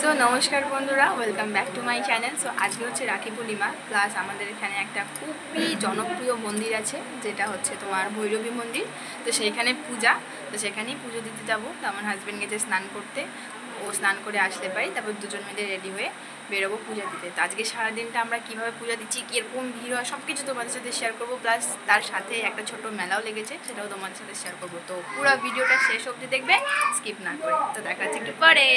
So নমস্কার বন্ধুরা, welcome back to my channel. So আজকে হচ্ছে রাখি পূর্ণিমা, প্লাস আমাদের এখানে একটা খুবই জনপ্রিয় মন্দির আছে, যেটা হচ্ছে তোমার ভৈরবী মন্দির। তো সেইখানে পূজা, তো সেখানেই পুজো দিতে যাবো। তো আমার হাজব্যান্ড গেছে স্নান করতে, ও স্নান করে আসলে পাই, তারপর দুজন মিলে রেডি হয়ে বেরোবো পূজা দিতে। তো আজকে সারাদিনটা আমরা কীভাবে পূজা দিচ্ছি, কীরকম ভিড় হয়, সব কিছু তোমাদের সাথে শেয়ার করবো। প্লাস তার সাথে একটা ছোট মেলাও লেগেছে, সেটাও তোমাদের সাথে শেয়ার করবো। তো পুরো ভিডিওটা শেষ অবধি দেখবে, স্কিপ না করে। তো দেখা যাচ্ছে একটু পরে।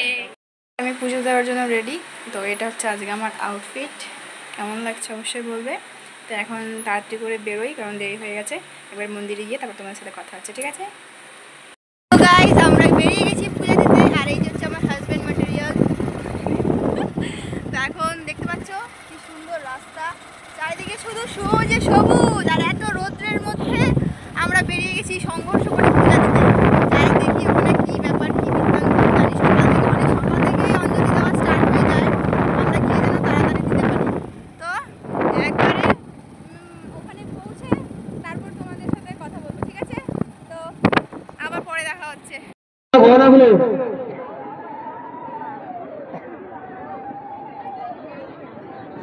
আমি পুজো দেওয়ার জন্য রেডি। তো এটা হচ্ছে আজকে আমার আউটফিট, কেমন লাগছে অবশ্যই বলবে। তো এখন তাড়াতাড়ি করে বেরোই, কারণ দেরি হয়ে গেছে। এবার মন্দিরে গিয়ে তারপর তোমার সাথে কথা হচ্ছে, ঠিক আছে? তো গাইস, আমরা বেরিয়ে গেছি পূজা দিতে, আর এই হচ্ছে আমার হাজব্যান্ড ম্যাটেরিয়াল। তো এখন দেখতে পাচ্ছ কি সুন্দর রাস্তা, চারিদিকে শুধু সবুজে সবুজ, আর এত রৌদ্রের মধ্যে আমরা বেরিয়ে গেছি সংঘর্ষ করে পূজা দিতে। চারিদিকে ওখানে কি ব্যাপার, কি বৃত্তান্ত জানি। সকাল থেকেই অঞ্জলি দেওয়া স্টার্ট হয়ে যায়, আমরা গিয়ে যেন তাড়াতাড়ি দিতে পারি। তো একবারে ওখানে পৌঁছে তারপর তোমাদের সাথে কথা বলবো, ঠিক আছে? তো আবার পরে দেখা হচ্ছে।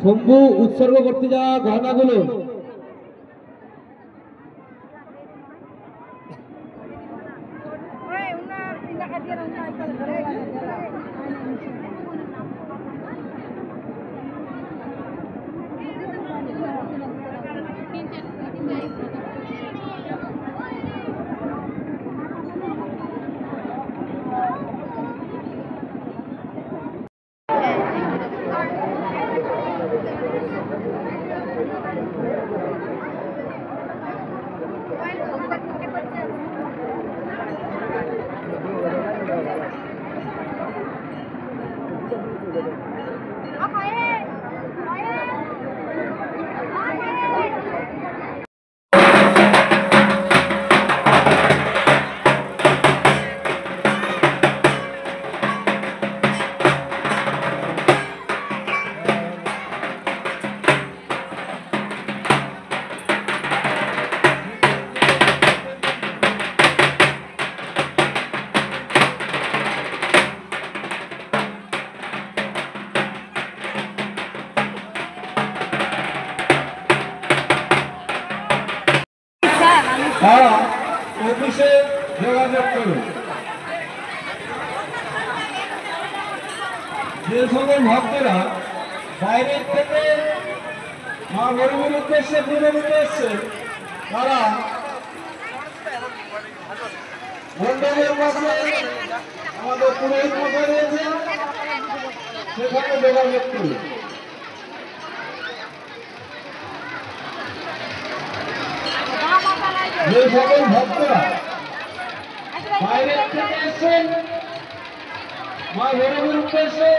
শম্ভু উৎসর্গ করতে যাওয়া গহনাগুলো অফিসে যোগাযোগ করুন। যে সকল ভক্তরা বাইরের থেকে মা গরিবের উদ্দেশ্যে পুজো দিতে এসছে, তারা মন্ডলের পাশে আমাদের পুরোহিত মশাই রয়েছে, সেখানে যোগাযোগ করুন। যে সকল ভক্তরা বাইরের থেকে এসছেন মা গরিবের উদ্দেশ্যে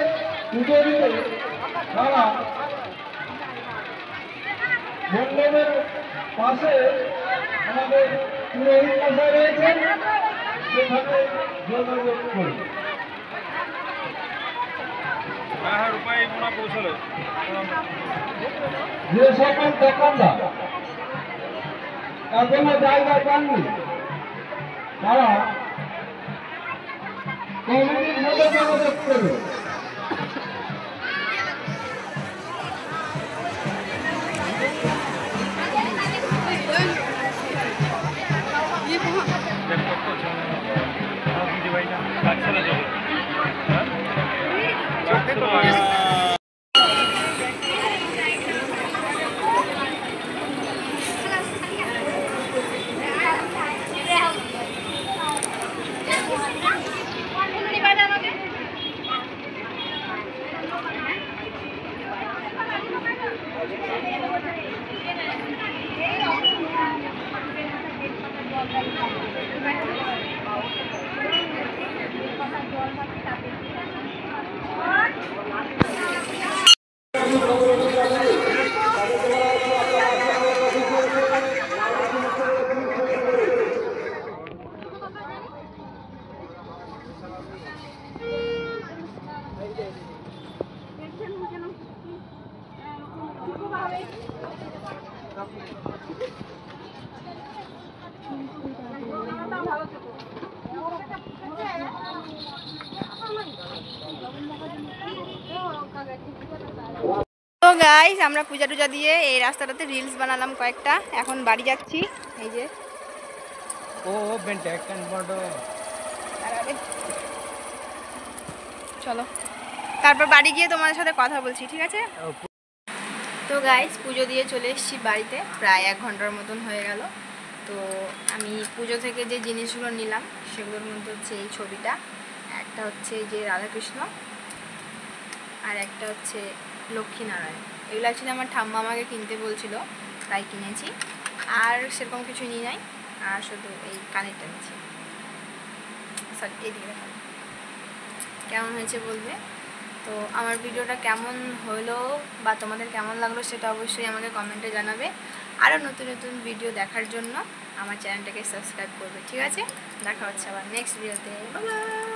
পুজো দিতে, তারা মণ্ডপের পাশে আমাদের পুরোহিত মশাই রয়েছেন, সেখানে যোগাযোগ করুন। যে সকল দোকানদার এখনো জায়গা পাননি, তারা কমিটির সাথে যোগাযোগ করুন। তো গাইস আমরা পূজা টুজা দিয়ে এই রাস্তাটাতে রিলস বানালাম কয়েকটা, এখন বাড়ি যাচ্ছি। এই যে চলো তারপর বাড়ি গিয়ে তোমাদের সাথে কথা বলছি, ঠিক আছে? তো গাইস পুজো দিয়ে চলে এসেছি বাড়িতে, প্রায় 1 ঘন্টার মতন হয়ে গেল। তো আমি পুজো থেকে যে জিনিসগুলো নিলাম সেগুলোর মধ্যে হচ্ছে এই ছবিটা, একটা হচ্ছে এই যে রাধাকৃষ্ণ, আর একটা হচ্ছে লক্ষ্মীনারায়ণ। এগুলো অ্যাকচুয়ালি আমার ঠাম্মা আমাকে কিনতে বলছিল, তাই কিনেছি। আর সেরকম কিছু নিয়ে নাই, আর শুধু এই কানেরটা নিয়েছি। সরি, এইদিকে দেখা কেমন হয়েছে বলবে। তো আমার ভিডিওটা কেমন হলো বা তোমাদের কেমন লাগলো সেটা অবশ্যই আমাকে কমেন্টে জানাবে। আরও নতুন নতুন ভিডিও দেখার জন্য আমার চ্যানেলটাকে সাবস্ক্রাইব করবে, ঠিক আছে? দেখা হচ্ছে আবার নেক্সট ভিডিওতে। Bye bye.